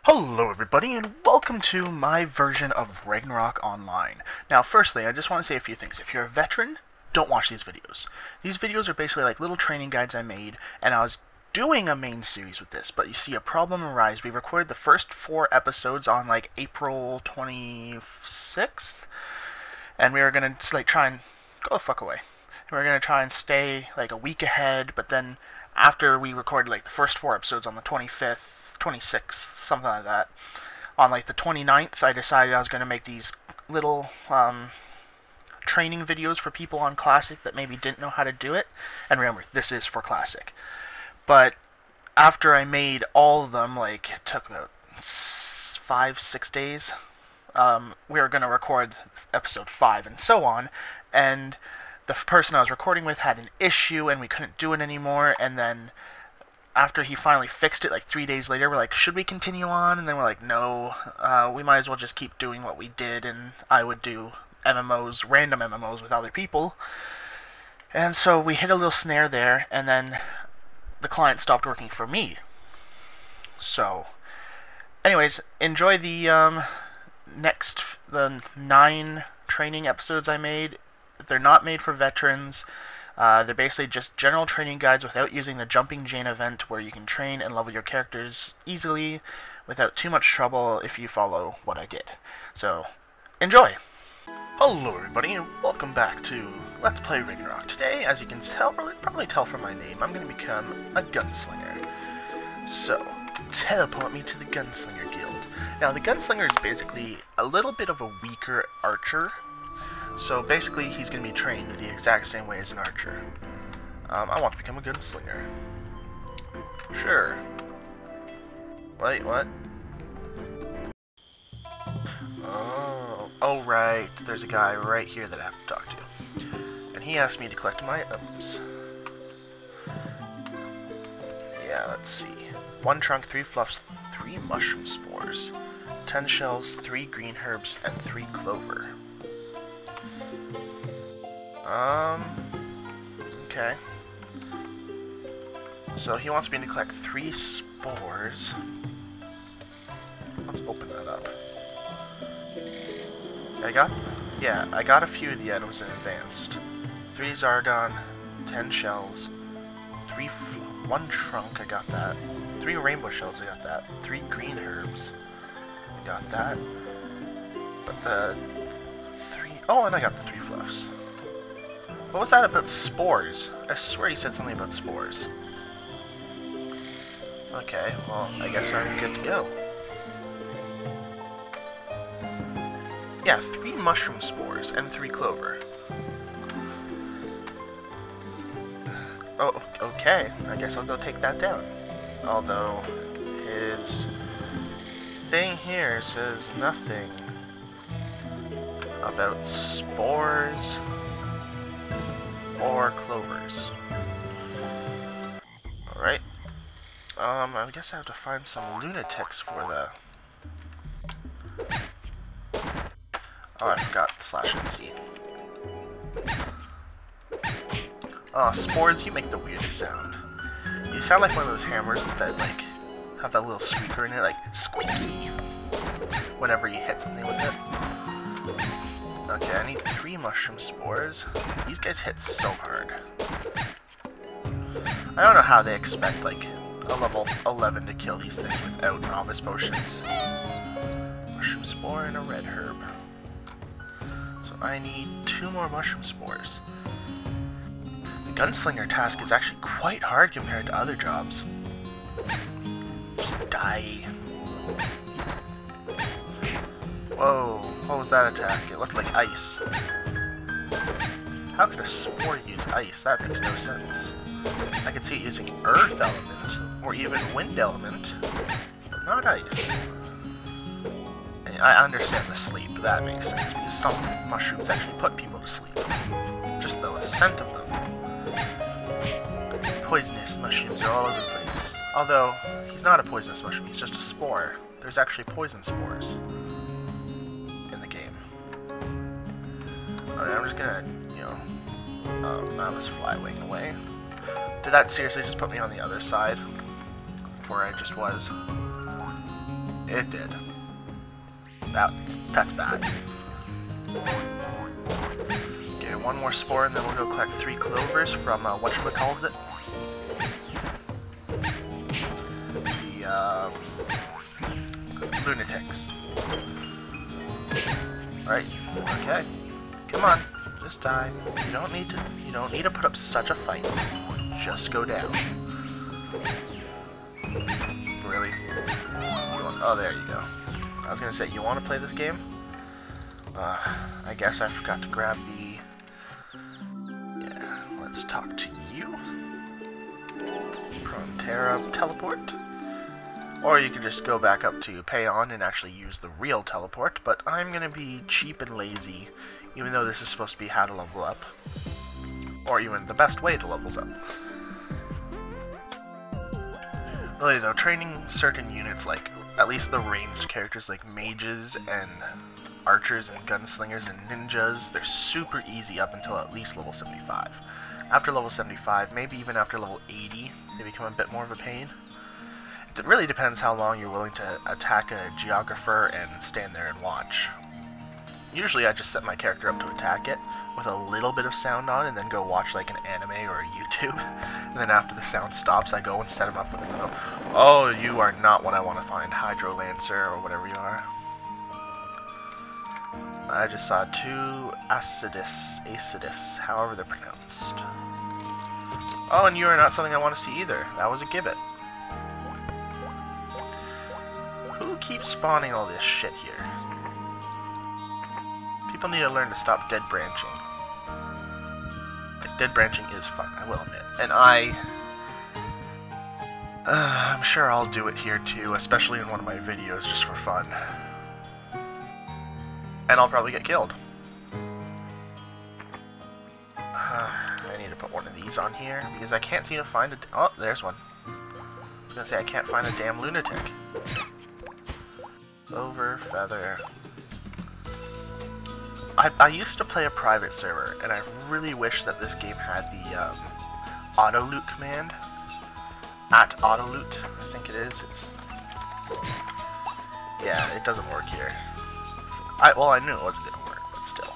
Hello everybody and welcome to my version of Ragnarok Online. Now firstly, I just want to say a few things. If you're a veteran, don't watch these videos. These videos are basically like little training guides I made, and I was doing a main series with this, but you see a problem arise. We recorded the first 4 episodes on like April 26th, and we were going to like try and go the fuck away. We were going to try and stay like a week ahead, but then after we recorded like the first 4 episodes on the 25th, 26th, something like that, on like the 29th, I decided I was going to make these little training videos for people on Classic that maybe didn't know how to do it. And remember, this is for Classic. But after I made all of them, like, it took about 5-6 days, we were going to record episode 5 and so on, and the person I was recording with had an issue and we couldn't do it anymore, and then after he finally fixed it, like 3 days later, we're like, should we continue on? And then we're like, no, we might as well just keep doing what we did, and I would do MMOs, random MMOs with other people. And so we hit a little snare there, and then the client stopped working for me. So, anyways, enjoy the the 9 training episodes I made. They're not made for veterans. They're basically just general training guides without using the jumping Jane event, where you can train and level your characters easily without too much trouble if you follow what I did. So, enjoy! Hello everybody and welcome back to Let's Play Ragnarok. Today, as you can tell, probably tell from my name, I'm going to become a gunslinger. So, teleport me to the Gunslinger Guild. Now, the Gunslinger is basically a little bit of a weaker archer. So basically, he's going to be trained the exact same way as an archer. I want to become a gunslinger. Sure. Wait, what? Oh right. There's a guy right here that I have to talk to. And he asked me to collect my items. Yeah, let's see. 1 trunk, 3 fluffs, 3 mushroom spores, 10 shells, 3 green herbs, and 3 clover. Okay. So he wants me to collect 3 spores. Let's open that up. I got a few of the items in advanced. 3 Zargon, 10 shells, 1 trunk, I got that. 3 rainbow shells, I got that. 3 green herbs, I got that. But the 3, oh, and I got the 3 fluffs. What was that about spores? I swear he said something about spores. Okay, well, I guess I'm good to go. Yeah, 3 mushroom spores and 3 clover. Oh, okay. I guess I'll go take that down. Although, his thing here says nothing about spores or clovers. Alright. I guess I have to find some lunatics for the... Oh, I forgot slash and C. Oh, spores, you make the weirdest sound. You sound like one of those hammers that, like, have that little squeaker in it, like, squeaky, whenever you hit something with it. Okay, I need 3 mushroom spores. These guys hit so hard. I don't know how they expect, like, a level 11 to kill these things without novice potions. Mushroom spore and a red herb. So I need 2 more mushroom spores. The gunslinger task is actually quite hard compared to other jobs. Just die. Whoa, what was that attack? It looked like ice. How could a spore use ice? That makes no sense. I could see it using earth element, or even wind element, but not ice. And I understand the sleep, that makes sense, because some mushrooms actually put people to sleep. Just the scent of them. Poisonous mushrooms are all over the place. Although, he's not a poisonous mushroom, he's just a spore. There's actually poison spores in the game. Alright, I'm just gonna, I was flywing away. Did that seriously just put me on the other side? Where I just was? It did. That's bad. Okay, one more spore, and then we'll go collect 3 clovers from whatchamacallit. The lunatics. Alright, okay. Come on, just die. You don't need to put up such a fight. Just go down. Really? Oh, there you go. I was gonna say, you want to play this game? I guess I forgot to grab the... Yeah, let's talk to you. Prontera teleport. Or you can just go back up to Payon and actually use the real teleport, but I'm gonna be cheap and lazy, even though this is supposed to be how to level up. Or even the best way to level up. Really though, training certain units, like at least the ranged characters like mages and archers and gunslingers and ninjas, they're super easy up until at least level 75. After level 75, maybe even after level 80, they become a bit more of a pain. It really depends how long you're willing to attack a geographer and stand there and watch. Usually I just set my character up to attack it with a little bit of sound on and then go watch like an anime or a YouTube. And then after the sound stops, I go and set him up with a oh, you are not what I want to find, Hydro Lancer or whatever you are. I just saw 2 Acidus, however they're pronounced. Oh, and you are not something I want to see either. That was a gibbet. Who keeps spawning all this shit here? People need to learn to stop dead branching. Dead branching is fun, I will admit. And I'm sure I'll do it here too, especially in one of my videos just for fun. And I'll probably get killed. I need to put one of these on here, because I can't seem to find a... Oh, there's one. I was gonna say, I can't find a damn lunatic. Over, feather... I used to play a private server, and I really wish that this game had the auto-loot command. At auto-loot, I think it is. Yeah, it doesn't work here. Well, I knew it wasn't going to work, but still.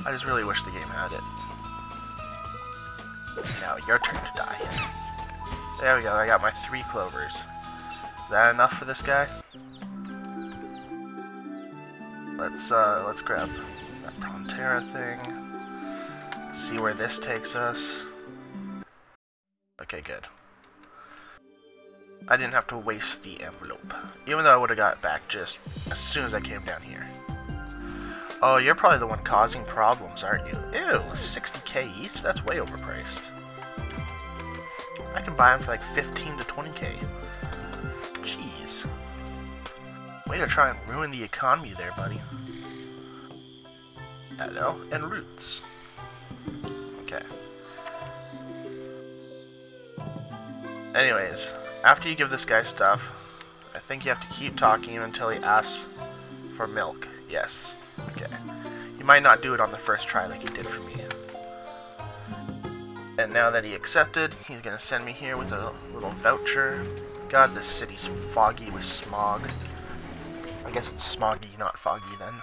I just really wish the game had it. Now, your turn to die. There we go, I got my 3 clovers. Is that enough for this guy? Let's grab that Prontera thing. See where this takes us. Okay, good. I didn't have to waste the envelope. Even though I would have got it back just as soon as I came down here. Oh, you're probably the one causing problems, aren't you? Ew, 60k each? That's way overpriced. I can buy them for like 15 to 20k. Jeez. Way to try and ruin the economy there, buddy. Hello, and roots. Okay. Anyways, after you give this guy stuff, I think you have to keep talking until he asks for milk. Yes. Okay. You might not do it on the first try like he did for me. And now that he accepted, he's gonna send me here with a little voucher. God, this city's foggy with smog. I guess it's smoggy, not foggy then.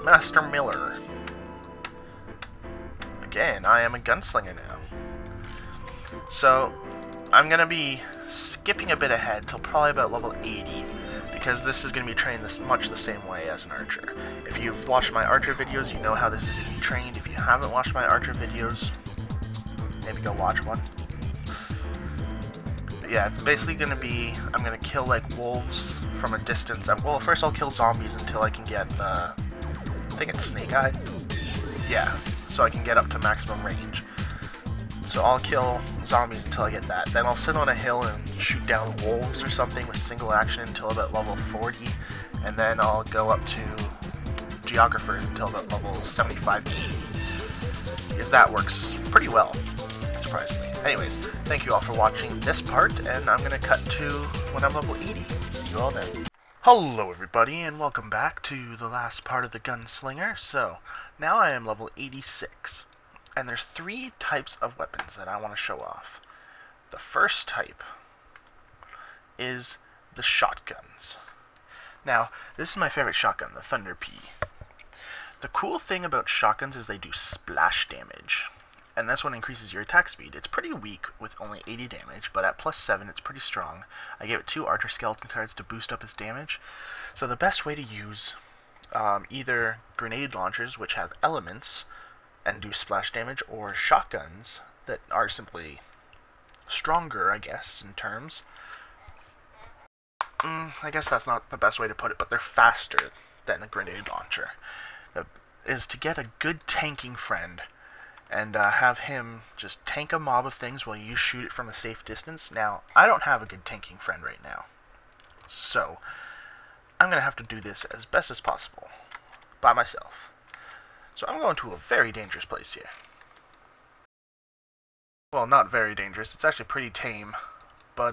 Master Miller. Again, I am a gunslinger now. So, I'm gonna be skipping a bit ahead till probably about level 80, because this is gonna be trained much the same way as an archer. If you've watched my archer videos, you know how this is gonna be trained. If you haven't watched my archer videos, maybe go watch one. But yeah, it's basically gonna be, I'm gonna kill like wolves from a distance. Well, first I'll kill zombies until I can get I think it's Snake Eye. Yeah, so I can get up to maximum range. So I'll kill zombies until I get that. Then I'll sit on a hill and shoot down wolves or something with single action until about level 40. And then I'll go up to geographers until about level 75 to 80. Because that works pretty well, surprisingly. Anyways, thank you all for watching this part, and I'm going to cut to when I'm level 80. See you all then. Hello everybody, and welcome back to the last part of the Gunslinger. So, now I am level 86. And there's 3 types of weapons that I want to show off. The first type is the shotguns. Now, this is my favorite shotgun, the Thunder P. The cool thing about shotguns is they do splash damage, and this one increases your attack speed. It's pretty weak with only 80 damage, but at plus 7 it's pretty strong. I gave it 2 Archer Skeleton cards to boost up its damage. So the best way to use either grenade launchers, which have elements and do splash damage, or shotguns that are simply stronger, I guess, in terms. I guess that's not the best way to put it, but they're faster than a grenade launcher. Is to get a good tanking friend and have him just tank a mob of things while you shoot it from a safe distance. Now, I don't have a good tanking friend right now, so I'm going to have to do this as best as possible by myself. So I'm going to a very dangerous place here. Well, not very dangerous. It's actually pretty tame, but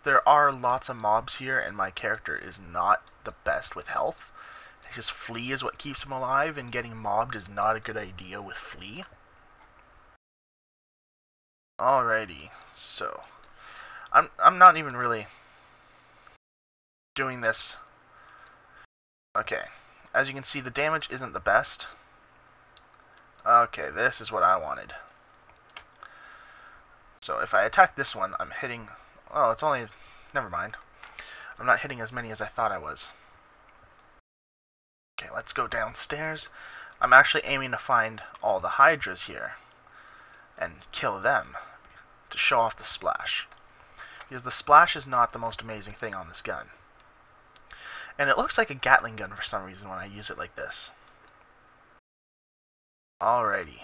there are lots of mobs here, and my character is not the best with health. His Flea is what keeps him alive, and getting mobbed is not a good idea with Flea. Alrighty, so I'm not even really doing this. Okay, as you can see, the damage isn't the best. Okay, this is what I wanted. So if I attack this one, I'm hitting... Oh, it's only... Never mind. I'm not hitting as many as I thought I was. Okay, let's go downstairs. I'm actually aiming to find all the Hydras here and kill them to show off the splash. Because the splash is not the most amazing thing on this gun. And it looks like a Gatling gun for some reason when I use it like this. Alrighty.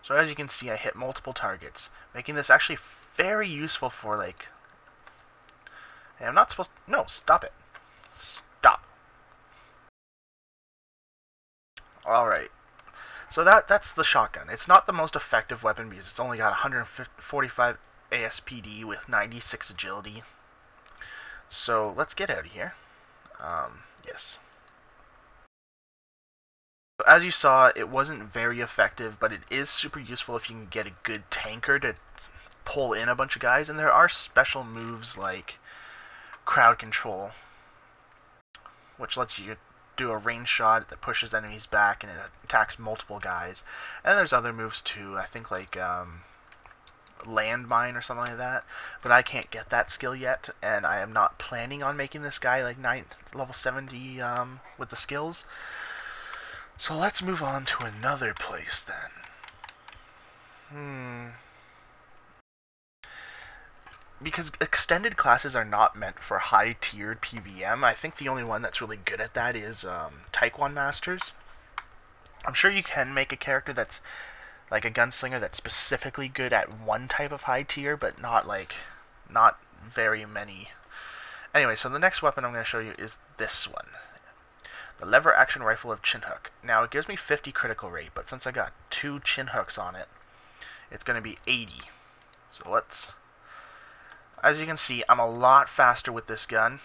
So as you can see, I hit multiple targets, making this actually very useful for, like... Hey, I'm not supposed to... No, stop it. Stop. Alright. So that's the shotgun. It's not the most effective weapon because it's only got 145 ASPD with 96 agility. So let's get out of here. Yes. So as you saw, it wasn't very effective, but it is super useful if you can get a good tanker to pull in a bunch of guys. And there are special moves like crowd control, which lets you do a range shot that pushes enemies back and it attacks multiple guys. And there's other moves too, I think like landmine or something like that, but I can't get that skill yet, and I am not planning on making this guy like level 70 with the skills. So let's move on to another place then. Because extended classes are not meant for high-tiered PVM, I think the only one that's really good at that is Taekwon Masters. I'm sure you can make a character that's like a gunslinger that's specifically good at one type of high tier, but not very many. Anyway, so the next weapon I'm going to show you is this one. The lever action rifle of Chinhook. Now, it gives me 50 critical rate, but since I got 2 chin hooks on it, it's going to be 80. So let's... As you can see, I'm a lot faster with this gun,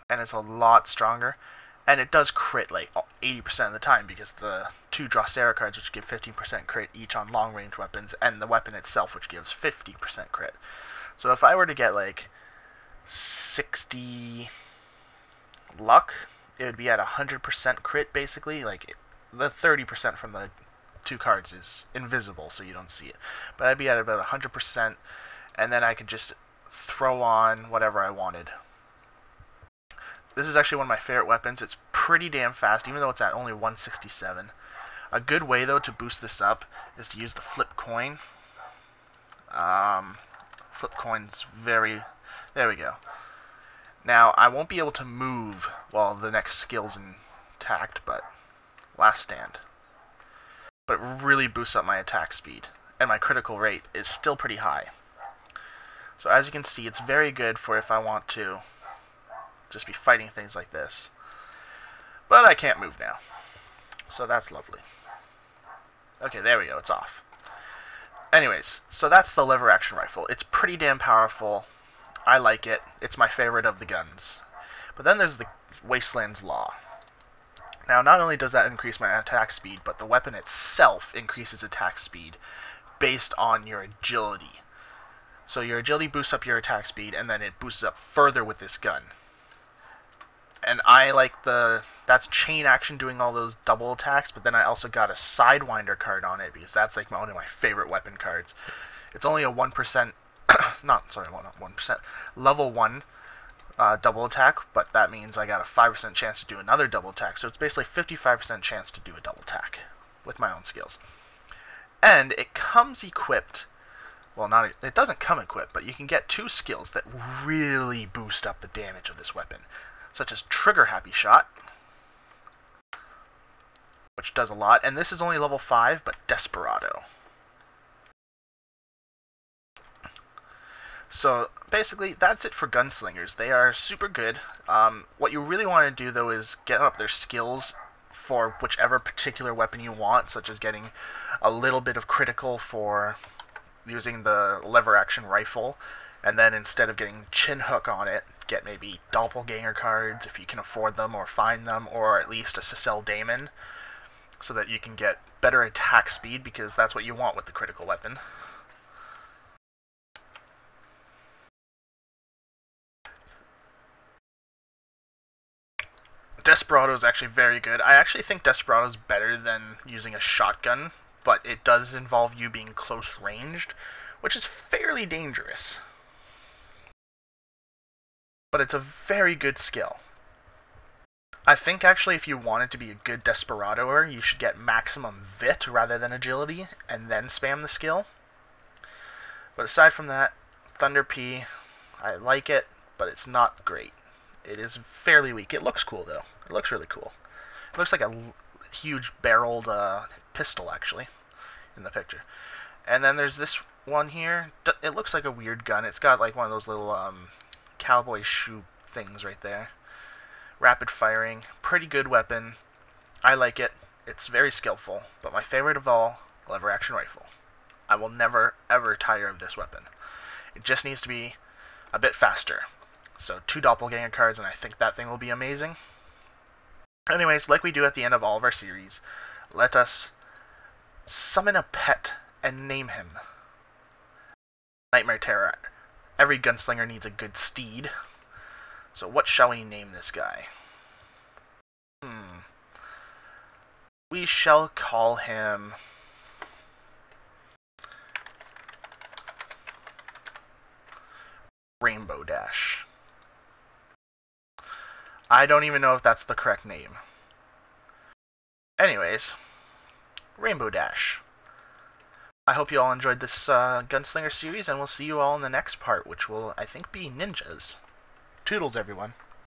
and it's a lot stronger. And it does crit like 80% of the time because the 2 Drosera cards, which give 15% crit each on long-range weapons, and the weapon itself, which gives 50% crit. So if I were to get like 60 luck, it would be at 100% crit basically. Like the 30% from the 2 cards is invisible, so you don't see it. But I'd be at about 100%, and then I could just throw on whatever I wanted. This is actually one of my favorite weapons. It's pretty damn fast, even though it's at only 167. A good way, though, to boost this up is to use the flip coin. Flip coin's very... There we go. Now, I won't be able to move while the next skill's intact, but... Last stand. But it really boosts up my attack speed. And my critical rate is still pretty high. So as you can see, it's very good for if I want to just be fighting things like this. But I can't move now. So that's lovely. Okay, there we go. It's off. Anyways, so that's the lever action rifle. It's pretty damn powerful. I like it. It's my favorite of the guns. But then there's the Wasteland's Law. Now, not only does that increase my attack speed, but the weapon itself increases attack speed based on your agility. So your agility boosts up your attack speed, and then it boosts up further with this gun. And I like that's chain action doing all those double attacks, but then I also got a Sidewinder card on it because that's like one of my favorite weapon cards. It's only a 1%, not 1%, level 1 double attack, but that means I got a 5% chance to do another double attack. So it's basically 55% chance to do a double attack with my own skills. And it comes equipped, well, it doesn't come equipped, but you can get 2 skills that really boost up the damage of this weapon, such as Trigger Happy Shot, which does a lot, and this is only level 5, but Desperado. So basically, that's it for gunslingers. They are super good. What you really want to do, though, is get up their skills for whichever particular weapon you want, such as getting a little bit of critical for using the lever action rifle, and then instead of getting chin hook on it, get maybe doppelganger cards if you can afford them or find them, or at least a Cecil Daemon, so that you can get better attack speed, because that's what you want with the critical weapon. Desperado is actually very good. I actually think Desperado is better than using a shotgun, but it does involve you being close ranged, which is fairly dangerous. But it's a very good skill. I think actually if you wanted to be a good Desperadoer, you should get maximum Vit rather than agility, and then spam the skill. But aside from that, Thunder P, I like it, but it's not great. It is fairly weak. It looks cool, though. It looks really cool. It looks like a huge barreled pistol, actually, in the picture. And then there's this one here. It looks like a weird gun. It's got like one of those little cowboy shoe things right there. Rapid firing. Pretty good weapon. I like it. It's very skillful. But my favorite of all, lever action rifle. I will never, ever tire of this weapon. It just needs to be a bit faster. So 2 doppelganger cards, and I think that thing will be amazing. Anyways, like we do at the end of all of our series, let us summon a pet and name him. Nightmare Terror. Every gunslinger needs a good steed. So what shall we name this guy? We shall call him Rainbow Dash. I don't even know if that's the correct name. Anyways, Rainbow Dash. I hope you all enjoyed this Gunslinger series, and we'll see you all in the next part, which will, I think, be ninjas. Toodles, everyone.